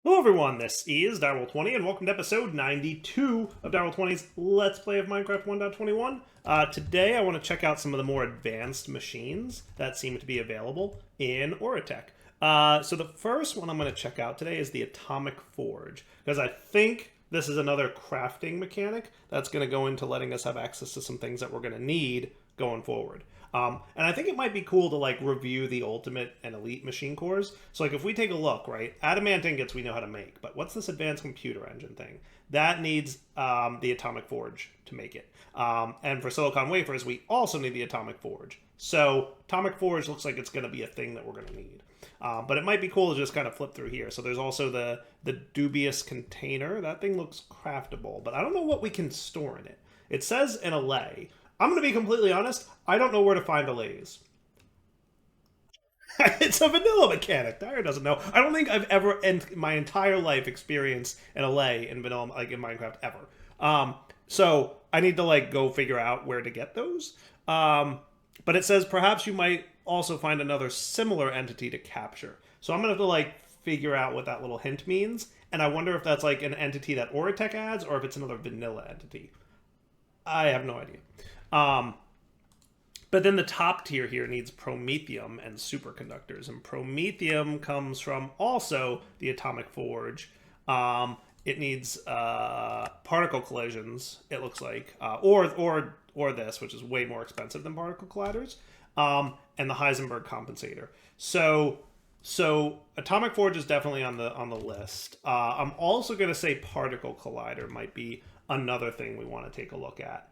Hello everyone, this is Direwolf20 and welcome to episode 92 of Direwolf20's Let's Play of Minecraft 1.21. Today I want to check out some of the more advanced machines that seem to be available in Oritech. So the first one I'm going to check out today is the Atomic Forge, because I think this is another crafting mechanic that's going to go into letting us have access to some things that we're going to need going forward. And I think it might be cool to like review the ultimate and elite machine cores. So like if we take a look, right, adamant ingots we know how to make, but what's this advanced computer engine thing? That needs the atomic forge to make it. And for silicon wafers, we also need the atomic forge. So atomic forge looks like it's going to be a thing that we're going to need. But it might be cool to just kind of flip through here. So there's also the dubious container. That thing looks craftable, but I don't know what we can store in it. It says an allay. I'm going to be completely honest, I don't know where to find allays. It's a vanilla mechanic. Dyer doesn't know. I don't think I've ever in my entire life experienced an allay in vanilla, like in Minecraft, ever. So I need to like go figure out where to get those. But it says perhaps you might also find another similar entity to capture. So I'm gonna have to like figure out what that little hint means, and I wonder if that's like an entity that Oritech adds, or if it's another vanilla entity. I have no idea. Um, but then the top tier here needs promethium and superconductors, and promethium comes from also the atomic forge. It needs particle collisions. It looks like, or this, which is way more expensive than particle colliders, and the Heisenberg compensator. So atomic forge is definitely on the list. I'm also going to say particle collider might be another thing we want to take a look at.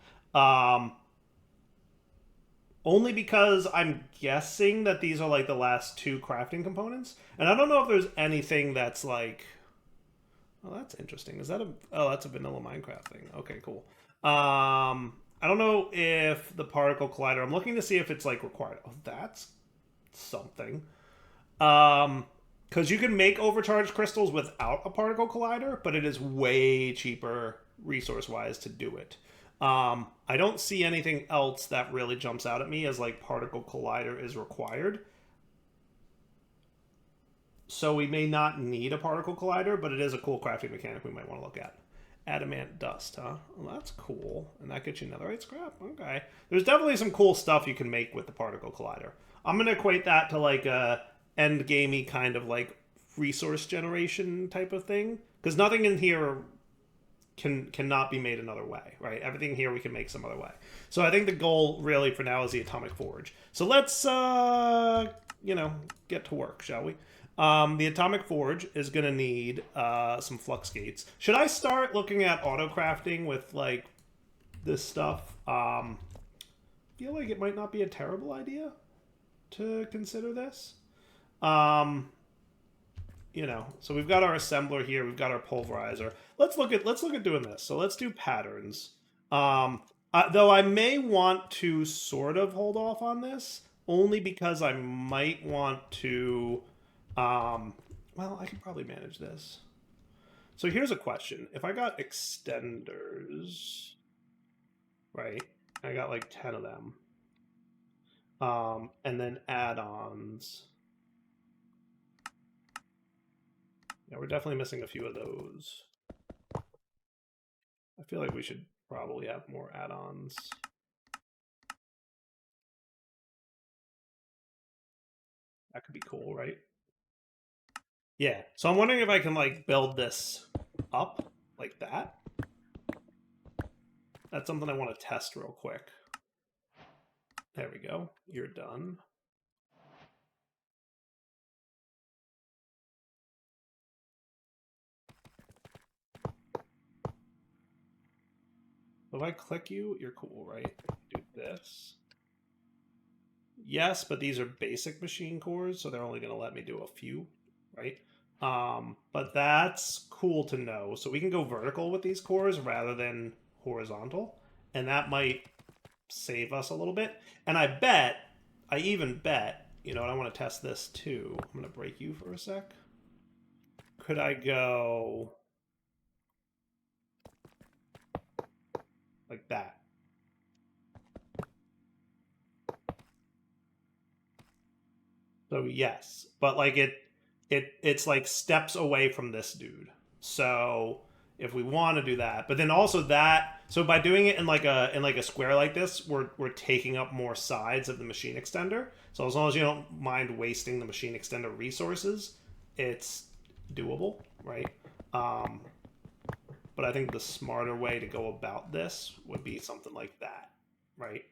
Only because I'm guessing that these are like the last two crafting components, and I don't know if there's anything that's like. Oh, that's interesting. Is that a? Oh, that's a vanilla Minecraft thing. Okay, cool. I don't know if the particle collider. I'm looking to see if it's like required. Oh, that's something. Because you can make overcharged crystals without a particle collider, but it is way cheaper resource wise to do it. I don't see anything else that really jumps out at me as like particle collider is required. So we may not need a particle collider, but it is a cool crafting mechanic we might want to look at. Adamant dust, huh? Well, that's cool. And that gets you netherite scrap? Okay. There's definitely some cool stuff you can make with the particle collider. I'm going to equate that to like a end gamey kind of like resource generation type of thing. Because nothing in here cannot be made another way, right? Everything here we can make some other way. So I think the goal really for now is the atomic forge. So let's get to work, shall we? The atomic forge is going to need some flux gates. Should I start looking at auto crafting with like this stuff? I feel like it might not be a terrible idea to consider this. So we've got our assembler here, we've got our pulverizer. Let's look at doing this. So let's do patterns. Though I may want to sort of hold off on this, only because I might want to. Well, I can probably manage this. So here's a question: if I got extenders, right? I got like 10 of them, and then add-ons. Yeah, we're definitely missing a few of those. I feel like we should probably have more add-ons. That could be cool, right? Yeah, so I'm wondering if I can like build this up like that. That's something I want to test real quick. There we go. You're done. If I click you, you're cool, right? Do this. Yes, but these are basic machine cores, so they're only going to let me do a few, right? But that's cool to know. So we can go vertical with these cores rather than horizontal, and that might save us a little bit. And I even bet, you know, and I want to test this too. I'm going to break you for a sec. Could I go like that? So yes, but like it's like steps away from this dude. So if we want to do that, but then also that, so by doing it in like a square like this, we're taking up more sides of the machine extender. So as long as you don't mind wasting the machine extender resources, it's doable, right? But I think the smarter way to go about this would be something like that, right?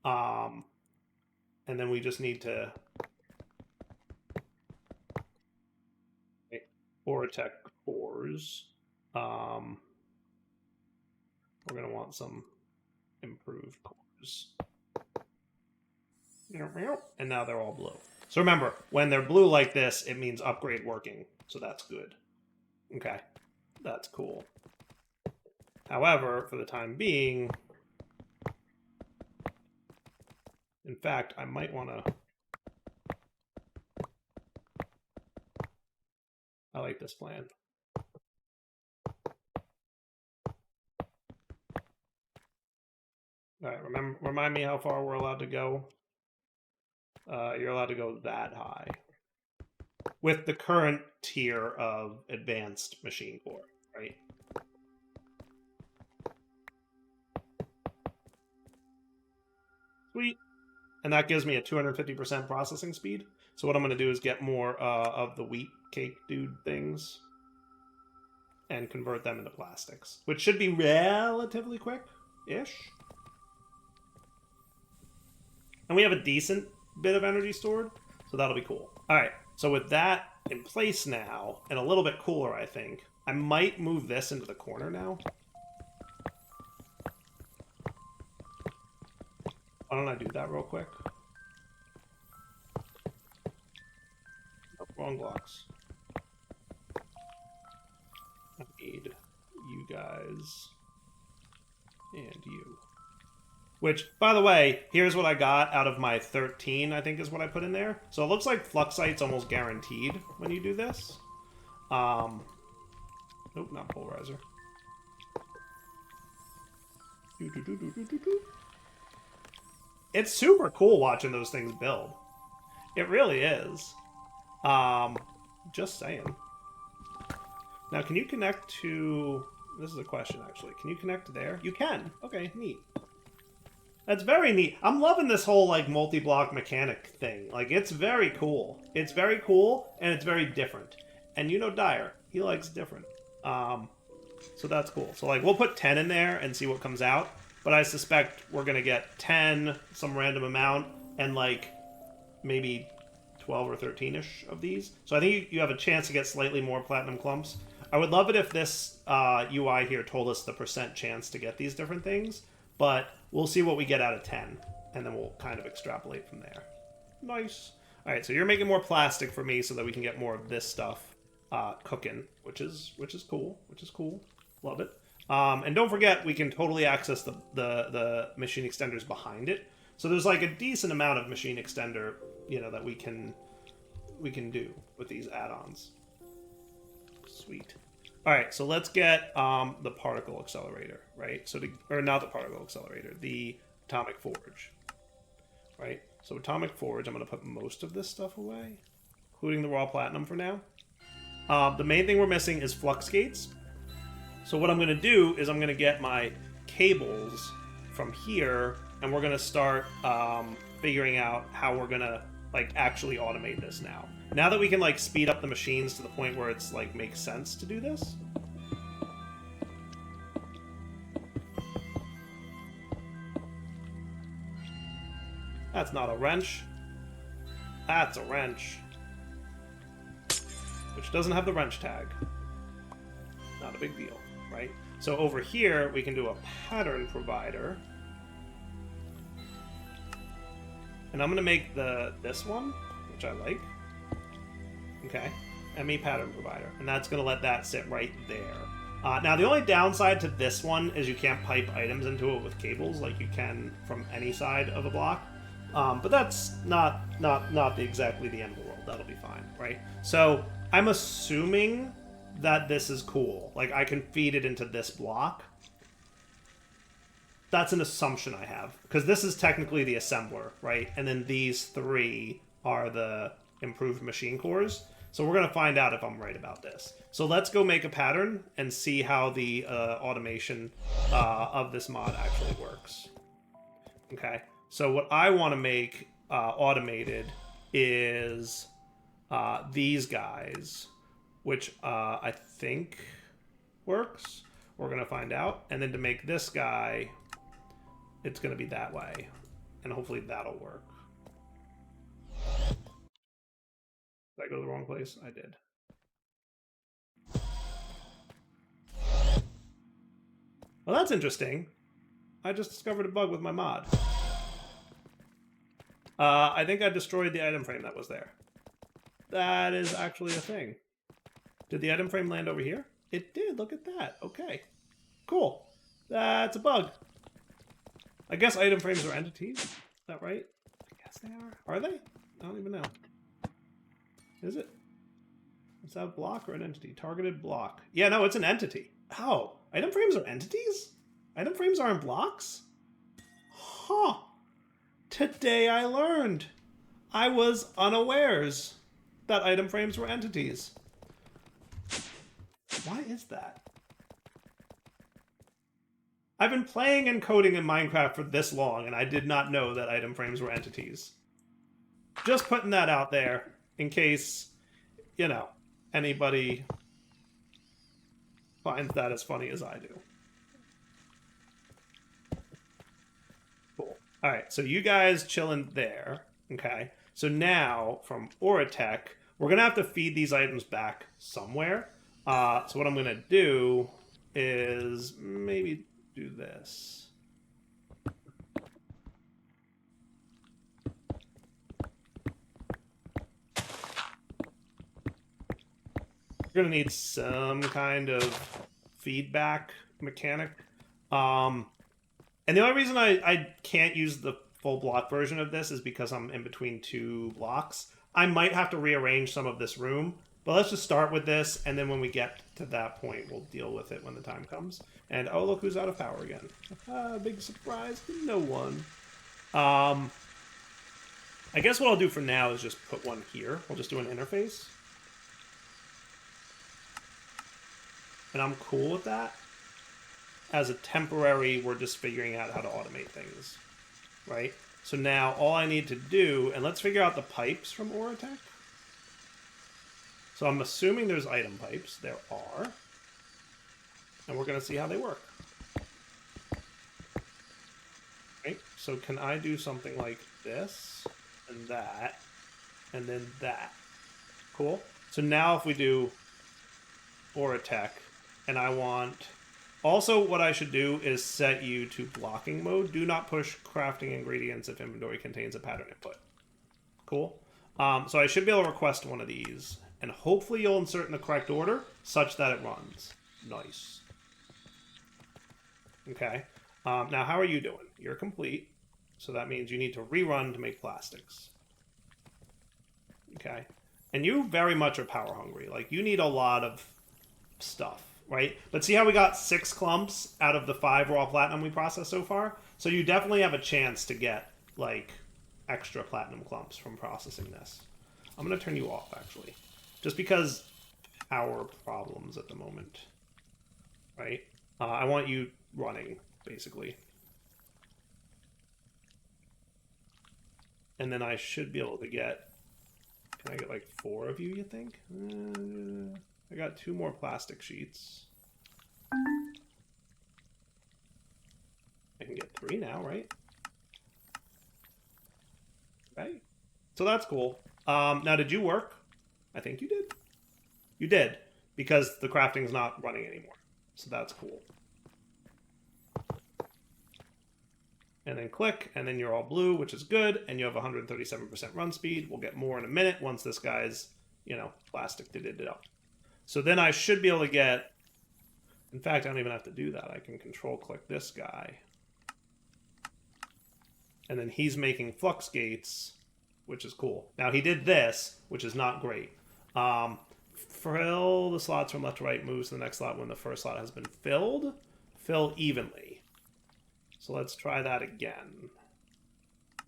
And then we just need to Oritech cores. We're going to want some improved cores. And now they're all blue. So remember, when they're blue like this, it means upgrade working. So that's good. Okay, that's cool. However, for the time being, in fact, I might want to... I like this plan. All right, remind me how far we're allowed to go. You're allowed to go that high with the current tier of advanced machine core, right? Sweet. And that gives me a 250% processing speed. So what I'm going to do is get more of the wheat cake dude things and convert them into plastics, which should be relatively quick-ish. And we have a decent bit of energy stored, so that'll be cool. All right, so with that in place now, and a little bit cooler, I think, I might move this into the corner now. Why don't I do that real quick? Oh, wrong blocks. I need you guys and you. Which, by the way, here's what I got out of my 13, I think is what I put in there. So it looks like Fluxite's almost guaranteed when you do this. Nope, not Polarizer. It's super cool watching those things build. It really is. Just saying. Now, can you connect to... This is a question, actually. Can you connect there? You can. Okay, neat. That's very neat. I'm loving this whole, like, multi-block mechanic thing. Like, it's very cool. It's very cool, and it's very different. And you know Dyer. He likes different. So that's cool. So, like, we'll put 10 in there and see what comes out. But I suspect we're going to get 10, some random amount, and, like, maybe 12 or 13-ish of these. So I think you have a chance to get slightly more platinum clumps. I would love it if this UI here told us the % chance to get these different things. But we'll see what we get out of 10, and then we'll kind of extrapolate from there. Nice. All right, so you're making more plastic for me so that we can get more of this stuff cooking, which is cool. Love it. And don't forget, we can totally access the machine extenders behind it. So there's like a decent amount of machine extender, you know, that we can do with these add-ons. Sweet. All right, so let's get the particle accelerator, right? Or not the particle accelerator, the atomic forge, right? So atomic forge, I'm going to put most of this stuff away, including the raw platinum for now. The main thing we're missing is flux gates. So what I'm going to do is I'm going to get my cables from here, and we're going to start figuring out how we're going to like actually automate this now. Now that we can like speed up the machines to the point where it's like makes sense to do this. That's not a wrench. That's a wrench. Which doesn't have the wrench tag. Not a big deal, right? So over here, we can do a pattern provider. And I'm going to make this one, which I like. Okay. ME pattern provider. And that's going to let that sit right there. Now, the only downside to this one is you can't pipe items into it with cables like you can from any side of a block. But that's not exactly the end of the world. That'll be fine, right? So I'm assuming that this is cool. Like, I can feed it into this block. That's an assumption I have. Because this is technically the assembler, right? And then these three are the improved machine cores. So we're going to find out if I'm right about this. So let's go make a pattern and see how the automation of this mod actually works. Okay, so what I want to make automated is these guys, which I think works. We're going to find out. And then to make this guy, it's going to be that way. And hopefully that'll work. Did I go to the wrong place? I did. Well, that's interesting. I just discovered a bug with my mod. I think I destroyed the item frame that was there. That is actually a thing. Did the item frame land over here? It did. Look at that. Okay. Cool. That's a bug. I guess item frames are entities. Is that right? I guess they are. Are they? I don't even know. Is it? Is that a block or an entity? Targeted block. Yeah, no, it's an entity. Oh, item frames are entities? Item frames aren't blocks? Huh. Today I learned. I was unawares that item frames were entities. Why is that? I've been playing and coding in Minecraft for this long, and I did not know that item frames were entities. Just putting that out there in case, you know, anybody finds that as funny as I do. Cool. All right, so you guys chilling there, okay? So now, from Oritech, we're going to have to feed these items back somewhere. So what I'm going to do is maybe do this. We're going to need some kind of feedback mechanic. And the only reason I can't use the full block version of this is because I'm in between two blocks. I might have to rearrange some of this room, but let's just start with this, and then when we get to that point, we'll deal with it when the time comes. And oh, look who's out of power again. Big surprise to no one. I guess what I'll do for now is just put one here. We'll just do an interface. And I'm cool with that. As a temporary, we're just figuring out how to automate things, right? So now all I need to do, and let's figure out the pipes from Oritech. So I'm assuming there's item pipes. There are. And we're going to see how they work. Right? So can I do something like this, and then that? Cool. So now if we do Oritech, and I want... Also, what I should do is set you to blocking mode. Do not push crafting ingredients if inventory contains a pattern input. Cool. So I should be able to request one of these. And hopefully you'll insert in the correct order such that it runs. Nice. Okay. Now, how are you doing? You're complete. So that means you need to rerun to make plastics. Okay. And you very much are power hungry. Like, you need a lot of stuff. Right? But see how we got 6 clumps out of the 5 raw platinum we processed so far? So you definitely have a chance to get, like, extra platinum clumps from processing this. I'm going to turn you off, actually. Just because power problems at the moment. Right? I want you running, basically. And then I should be able to get... Can I get, like, 4 of you, you think? I got 2 more plastic sheets. I can get 3 now, right? Right? So that's cool. Now, did you work? I think you did. You did, because the crafting's not running anymore. So that's cool. And then click, and then you're all blue, which is good, and you have 137% run speed. We'll get more in a minute once this guy's, you know, plastic did it up. So then I should be able to get... In fact, I don't even have to do that. I can control-click this guy. And then he's making flux gates, which is cool. Now, he did this, which is not great. Fill the slots from left to right, moves to the next slot when the first slot has been filled. Fill evenly. So let's try that again.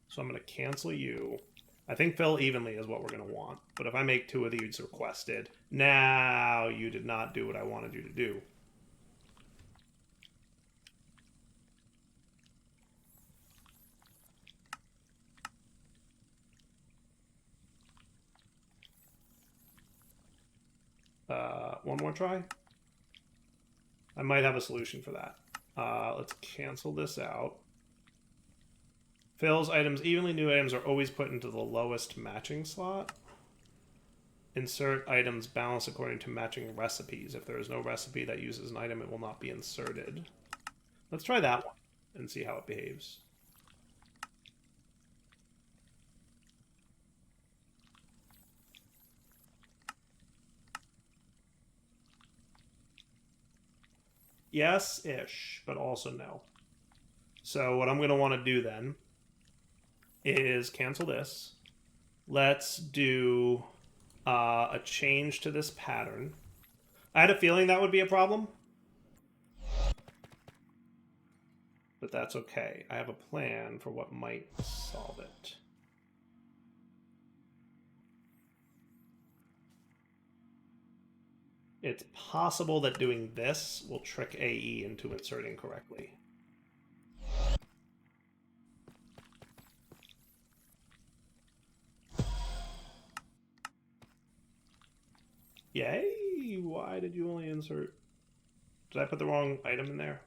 So I'm going to cancel you. I think fill evenly is what we're going to want. But if I make 2 of these requested, now you did not do what I wanted you to do. One more try. I might have a solution for that. Let's cancel this out. Fills items evenly. New items are always put into the lowest matching slot. Insert items balanced according to matching recipes. If there is no recipe that uses an item, it will not be inserted. Let's try that one and see how it behaves. Yes-ish, but also no. So what I'm going to want to do then is cancel this. Let's do a change to this pattern. I had a feeling that would be a problem, but that's okay. I have a plan for what might solve it. It's possible that doing this will trick AE into inserting correctly. Yay! Why did you only insert... Did I put the wrong item in there?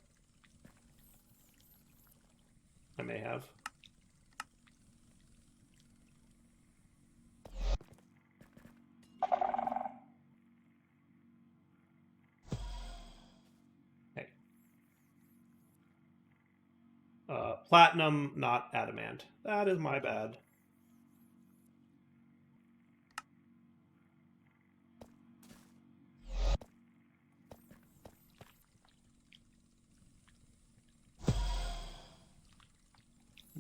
I may have. Hey. Platinum, not adamant. That is my bad.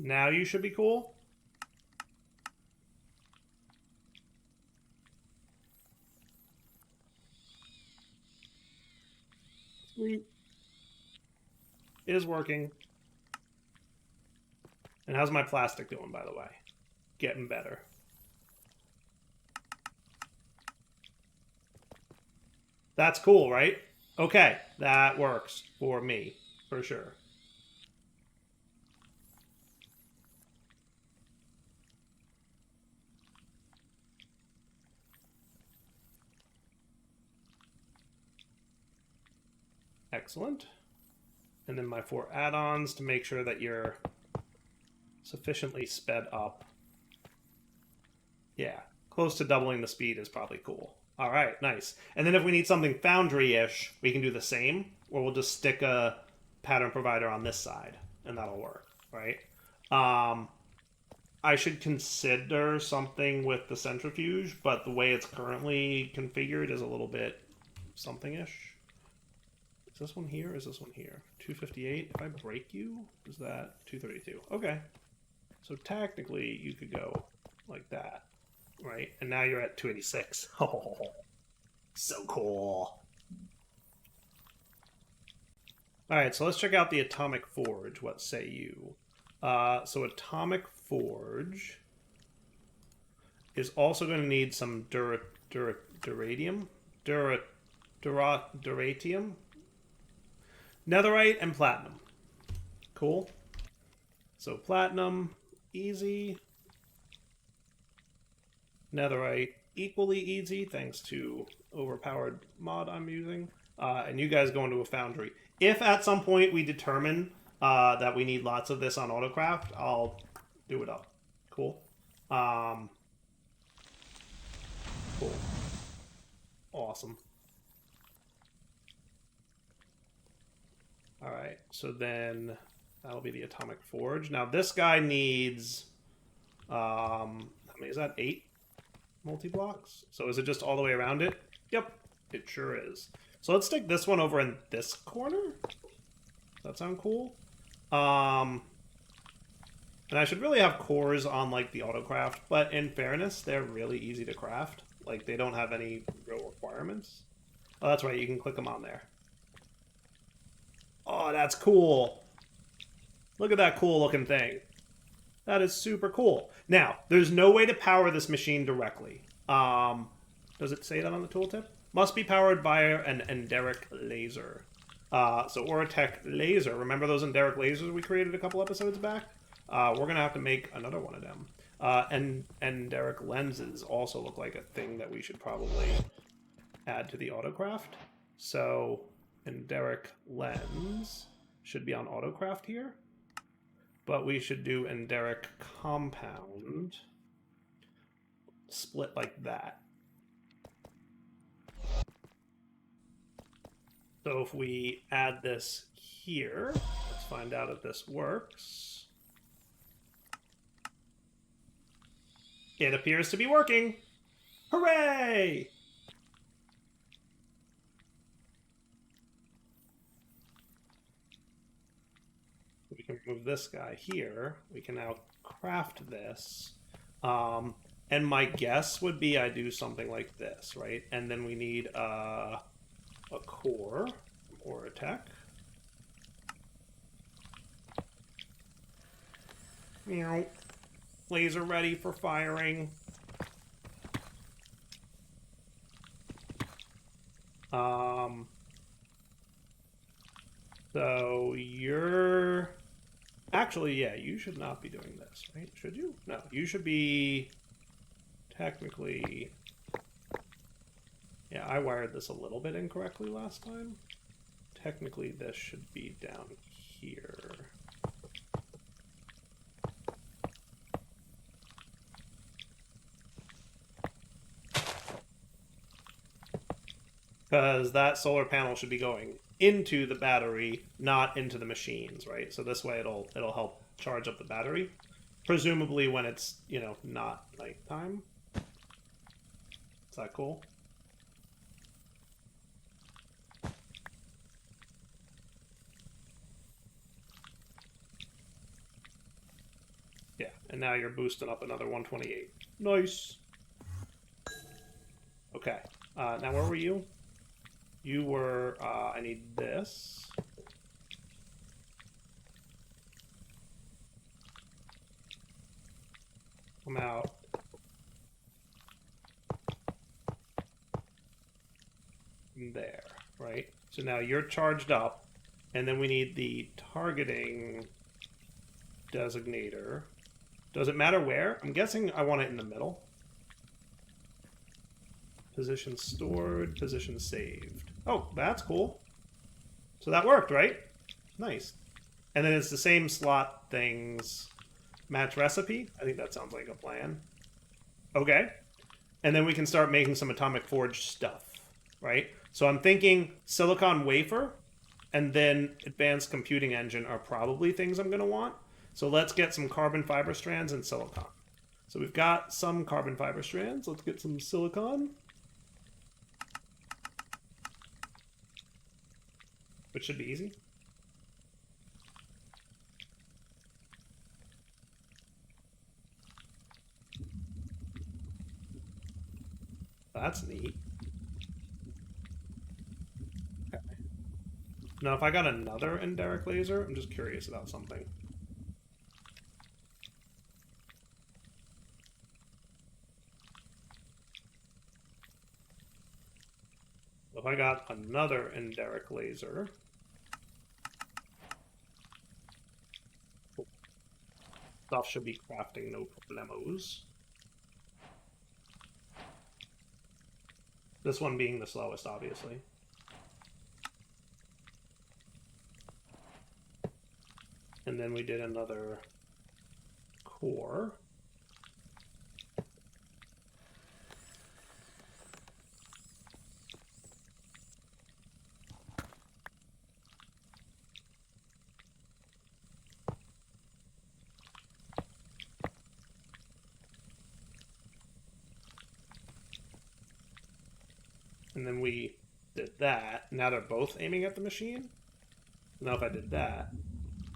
Now you should be cool. Sweet. It is working. And how's my plastic doing, by the way? Getting better. That's cool, right? Okay, that works for me, for sure. Excellent. And then my 4 add-ons to make sure that you're sufficiently sped up. Yeah, close to doubling the speed is probably cool. All right, nice. And then if we need something Foundry-ish, we can do the same, or we'll just stick a pattern provider on this side, and that'll work, right? I should consider something with the centrifuge, but the way it's currently configured is a little bit something-ish. Is this one here? Is this one here? 258. If I break you, is that 232? Okay. So technically, you could go like that, right? And now you're at 286. Oh, so cool. All right, so let's check out the Atomic Forge. What say you? So Atomic Forge is also going to need some duratium, netherite, and platinum. Cool. So platinum, easy. Netherite, equally easy, thanks to overpowered mod I'm using. And you guys go into a foundry. If at some point we determine that we need lots of this on Autocraft, I'll do it up. Cool. Cool. Awesome. All right, so then that'll be the Atomic Forge. Now this guy needs, how many is that? 8 multi-blocks? So is it just all the way around it? Yep, it sure is. So let's stick this one over in this corner. Does that sound cool? And I should really have cores on like the Autocraft, but in fairness, they're really easy to craft. Like they don't have any real requirements. Oh, that's right, you can click them on there. Oh, that's cool. Look at that cool looking thing. That is super cool. Now, there's no way to power this machine directly. Does it say that on the tooltip? Must be powered by an enderic laser. So Oritech laser. Remember those enderic lasers we created a couple episodes back? We're going to have to make another one of them. And enderic lenses also look like a thing that we should probably add to the autocraft. So enderic lens should be on autocraft here. But we should do enderic compound split like that. So if we add this here, let's find out if this works. It appears to be working. Hooray! We can move this guy here. We can now craft this. And my guess would be I do something like this, right? And then we need a core from Oritech. Meow. Laser ready for firing. So you're... Actually, yeah, you should not be doing this, right? Should you? No, you should be technically... Yeah, I wired this a little bit incorrectly last time. Technically, this should be down here. Because that solar panel should be going into the battery, not into the machines, right? So this way it'll help charge up the battery. Presumably when it's, you know, not nighttime. Is that cool? Yeah, and now you're boosting up another 128. Nice. Okay, now where were you? You were, I need this. Come out. There, right? So now you're charged up, and then we need the targeting designator. Does it matter where? I'm guessing I want it in the middle. Position stored, position saved. Oh, that's cool. So that worked, right? Nice. And then it's the same slot things. Match recipe? I think that sounds like a plan. Okay. And then we can start making some atomic forge stuff, right? So I'm thinking silicon wafer and then advanced computing engine are probably things I'm going to want. So let's get some carbon fiber strands and silicon. So we've got some carbon fiber strands. Let's get some silicon. Which should be easy. That's neat. Okay. Now, if I got another enderic laser, I'm just curious about something. If I got another enderic laser, stuff should be crafting no problemos. This one being the slowest, obviously. And then we did another core. And then we did that. Now they're both aiming at the machine. Now if I did that.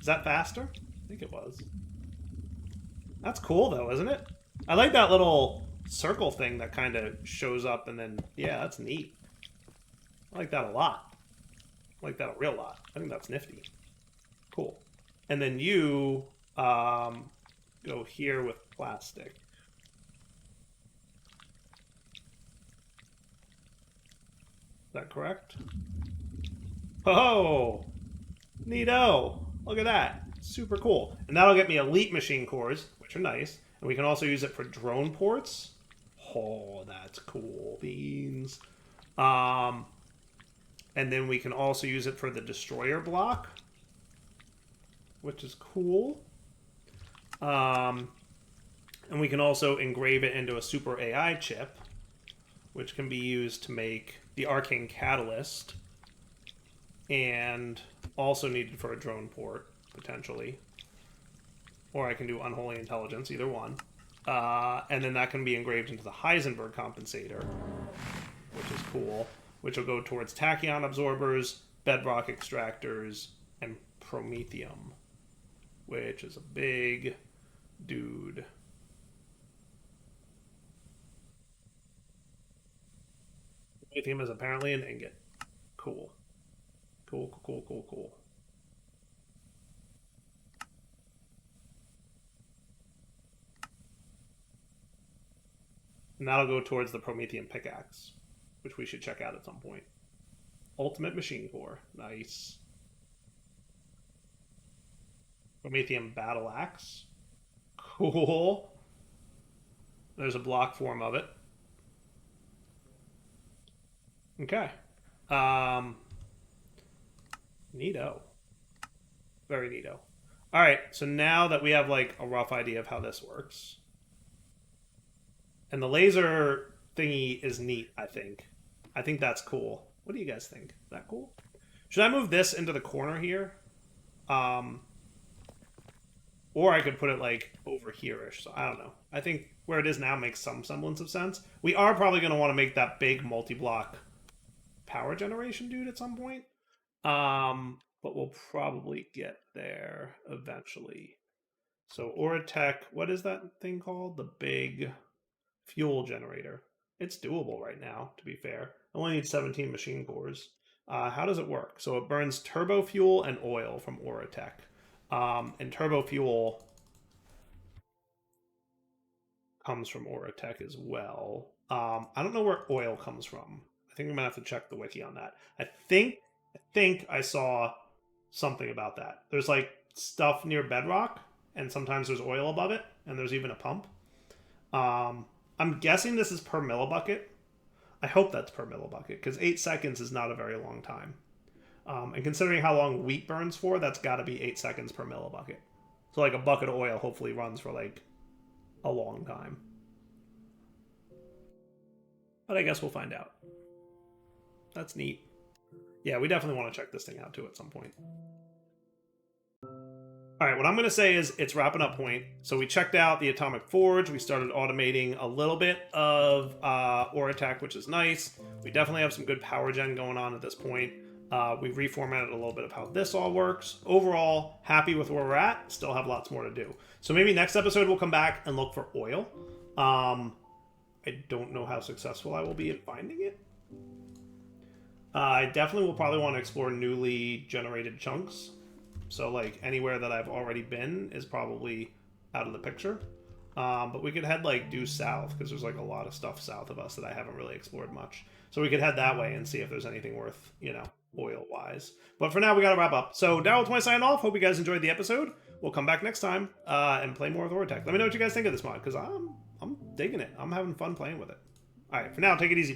Is that faster? I think it was. That's cool though, isn't it? I like that little circle thing that kind of shows up and then, yeah, that's neat. I like that a lot. I like that a real lot. I think that's nifty. Cool. And then you go here with plastic. Is that correct? Oh, neato. Look at that. Super cool. And that'll get me elite machine cores, which are nice. And we can also use it for drone ports. Oh, that's cool. Beans. And then we can also use it for the destroyer block, which is cool. And we can also engrave it into a super AI chip, which can be used to make the arcane catalyst, and also needed for a drone port, potentially. Or I can do unholy intelligence, either one. And then that can be engraved into the Heisenberg compensator, which is cool, which will go towards tachyon absorbers, bedrock extractors, and promethium, which is a big dude. Promethium is apparently an ingot. Cool. Cool, cool, cool, cool. And that'll go towards the Promethium pickaxe, which we should check out at some point. Ultimate machine core. Nice. Promethium battle axe. Cool. There's a block form of it. Okay. Neato. Very neato. All right, so now that we have like a rough idea of how this works, and the laser thingy is neat, I think. I think that's cool. What do you guys think? Is that cool? Should I move this into the corner here? Or I could put it like over here-ish. So I don't know. I think where it is now makes some semblance of sense. We are probably going to want to make that big multi-block power generation dude at some point. But we'll probably get there eventually. So Oritech, what is that thing called? The big fuel generator. It's doable right now, to be fair. I only need 17 machine cores. How does it work? So it burns turbo fuel and oil from Oritech. And turbo fuel comes from Oritech as well. I don't know where oil comes from. I think I'm gonna have to check the wiki on that. I think I saw something about that. There's like stuff near bedrock, and sometimes there's oil above it, and there's even a pump. I'm guessing this is per millibucket. I hope that's per millibucket, because 8 seconds is not a very long time. And considering how long wheat burns for, that's got to be 8 seconds per millibucket. So like a bucket of oil hopefully runs for like a long time. But I guess we'll find out. That's neat. Yeah, we definitely want to check this thing out too at some point. All right, what I'm going to say is it's wrapping up point. So we checked out the Atomic Forge. We started automating a little bit of Oritech, which is nice. We definitely have some good power gen going on at this point. We've reformatted a little bit of how this all works. Overall, happy with where we're at. Still have lots more to do. So maybe next episode we'll come back and look for oil. I don't know how successful I will be at finding it. I definitely will probably want to explore newly generated chunks. So like anywhere that I've already been is probably out of the picture. But we could head like due south, because there's like a lot of stuff south of us that I haven't really explored much. So we could head that way and see if there's anything worth, you know, oil-wise. But for now, we got to wrap up. So Daryl20 signing off. Hope you guys enjoyed the episode. We'll come back next time and play more with Oritech. Let me know what you guys think of this mod, because I'm digging it. I'm having fun playing with it. All right, for now, take it easy.